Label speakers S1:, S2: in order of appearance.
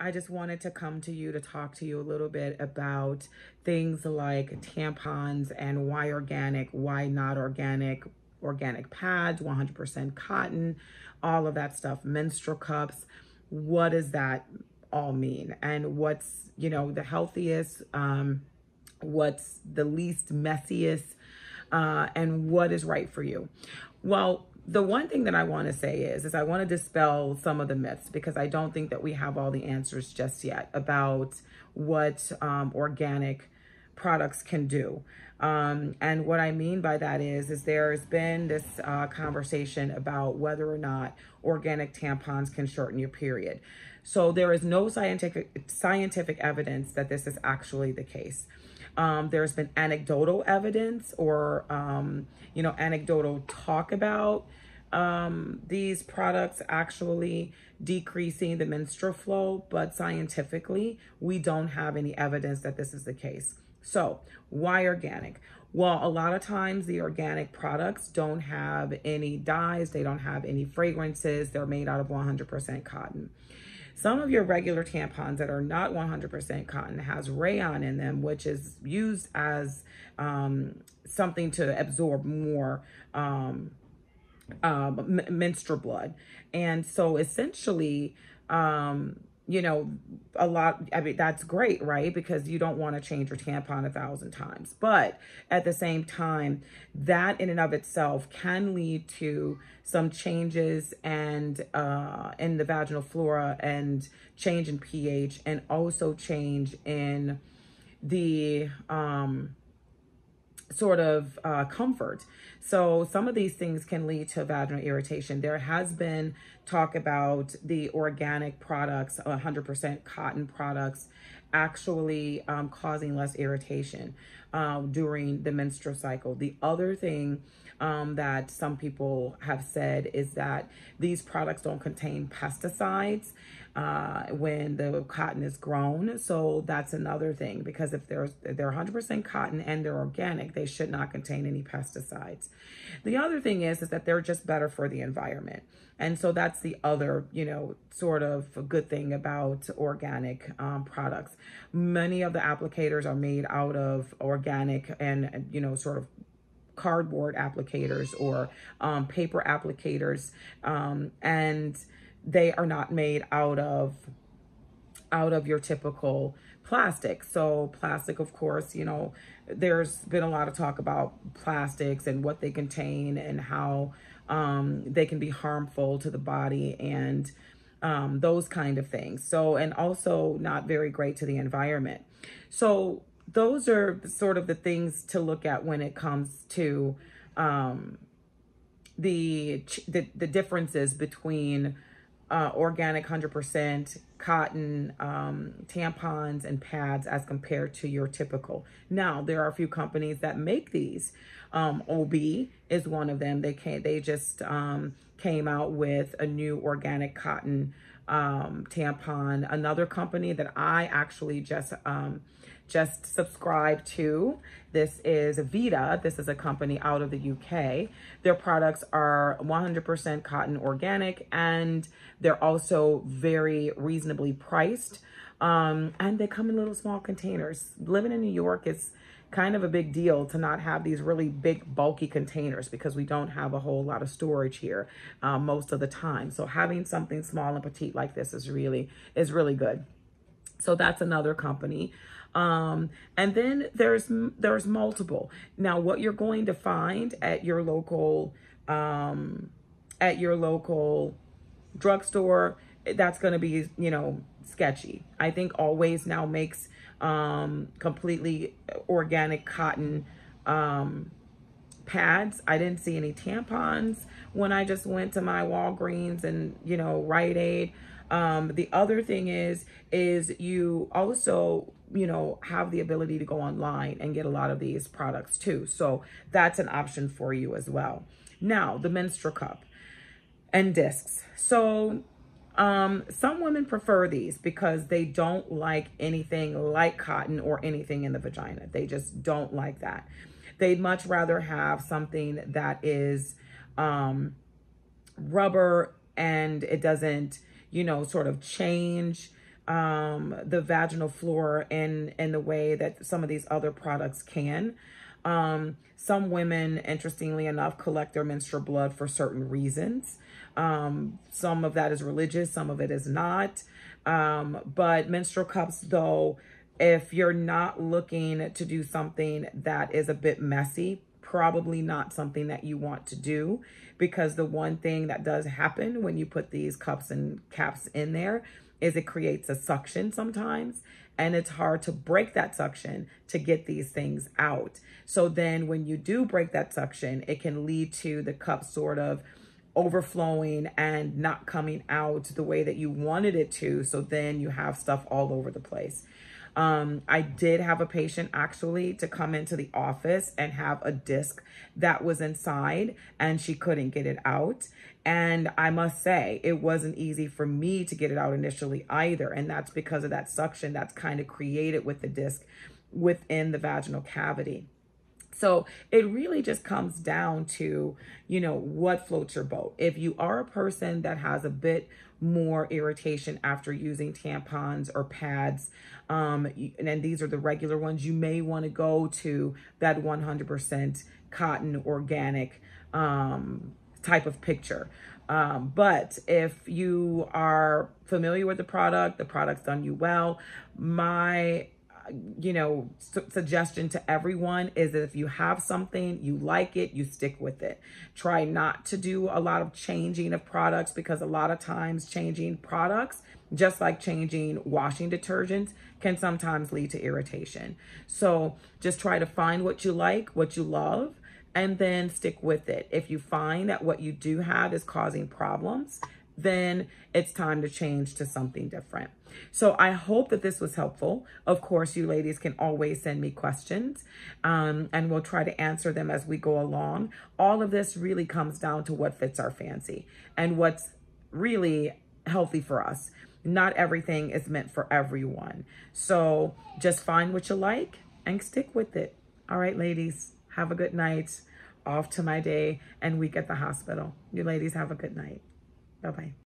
S1: I just wanted to come to you to talk to you a little bit about things like tampons and why organic, why not organic, organic pads, 100% cotton, all of that stuff, menstrual cups. What does that all mean? And what's, the healthiest, what's the least messiest, and what is right for you? Well, the one thing that I want to say is I want to dispel some of the myths, because I don't think that we have all the answers just yet about what organic products can do. And what I mean by that is there's been this conversation about whether or not organic tampons can shorten your period. So there is no scientific evidence that this is actually the case. There's been anecdotal evidence or, anecdotal talk about these products actually decreasing the menstrual flow, but scientifically, we don't have any evidence that this is the case. So why organic? Well, a lot of times the organic products don't have any dyes, they don't have any fragrances, they're made out of 100% cotton. Some of your regular tampons that are not 100% cotton has rayon in them, which is used as something to absorb more menstrual blood. And so essentially, that's great, right? Because you don't want to change your tampon 1,000 times. But at the same time, that in and of itself can lead to some changes and in the vaginal flora, and change in pH, and also change in the comfort. So some of these things can lead to vaginal irritation. There has been talk about the organic products, 100% cotton products, actually causing less irritation during the menstrual cycle. The other thing that some people have said is that these products don't contain pesticides when the cotton is grown. So that's another thing, because if they're 100% cotton and they're organic, they should not contain any pesticides. The other thing is that they're just better for the environment. And so that's the other, sort of good thing about organic products. Many of the applicators are made out of organic and, sort of cardboard applicators or paper applicators, and they are not made out of your typical plastic. So plastic, of course, there's been a lot of talk about plastics and what they contain and how they can be harmful to the body and those kind of things. So, and also not very great to the environment. So those are sort of the things to look at when it comes to the differences between organic 100% cotton tampons and pads as compared to your typical. Now, there are a few companies that make these. OB is one of them. They just came out with a new organic cotton tampon. Another company that I actually just subscribed to, this is Vita. This is a company out of the UK. Their products are 100% cotton organic, and they're also very reasonably priced. And they come in little small containers. Living in New York is kind of a big deal to not have these really big bulky containers, because we don't have a whole lot of storage here most of the time. So having something small and petite like this is really good. So that's another company. And then there's multiple. Now, what you're going to find at your local drugstore, that's going to be, sketchy. I think Always now makes completely organic cotton pads. I didn't see any tampons when I just went to my Walgreens and, Rite Aid. The other thing is you also, have the ability to go online and get a lot of these products too. So that's an option for you as well. Now, the menstrual cup and discs. So some women prefer these because they don't like anything like cotton or anything in the vagina. They just don't like that. They'd much rather have something that is rubber and it doesn't, sort of change the vaginal floor in the way that some of these other products can. Some women, interestingly enough, collect their menstrual blood for certain reasons. Some of that is religious, some of it is not. But menstrual cups, though, if you're not looking to do something that is a bit messy, probably not something that you want to do, because the one thing that does happen when you put these cups and caps in there is it creates a suction sometimes, and it's hard to break that suction to get these things out. So then when you do break that suction, it can lead to the cup sort of overflowing and not coming out the way that you wanted it to. So then you have stuff all over the place. I did have a patient actually to come into the office and have a disc that was inside and she couldn't get it out. And I must say, it wasn't easy for me to get it out initially either. And that's because of that suction that's kind of created with the disc within the vaginal cavity. So it really just comes down to, you know, what floats your boat. If you are a person that has a bit more irritation after using tampons or pads, and these are the regular ones, you may want to go to that 100% cotton organic type of picture. But if you are familiar with the product's done you well, my suggestion to everyone is that if you have something, you like it, you stick with it. Try not to do a lot of changing of products, because a lot of times changing products, just like changing washing detergents, can sometimes lead to irritation. So just try to find what you like, what you love, and then stick with it. If you find that what you do have is causing problems, then it's time to change to something different. So I hope that this was helpful. Of course, you ladies can always send me questions, and we'll try to answer them as we go along. All of this really comes down to what fits our fancy and what's really healthy for us. Not everything is meant for everyone. So just find what you like and stick with it. All right, ladies, have a good night. Off to my day and week at the hospital. You ladies have a good night. Bye-bye.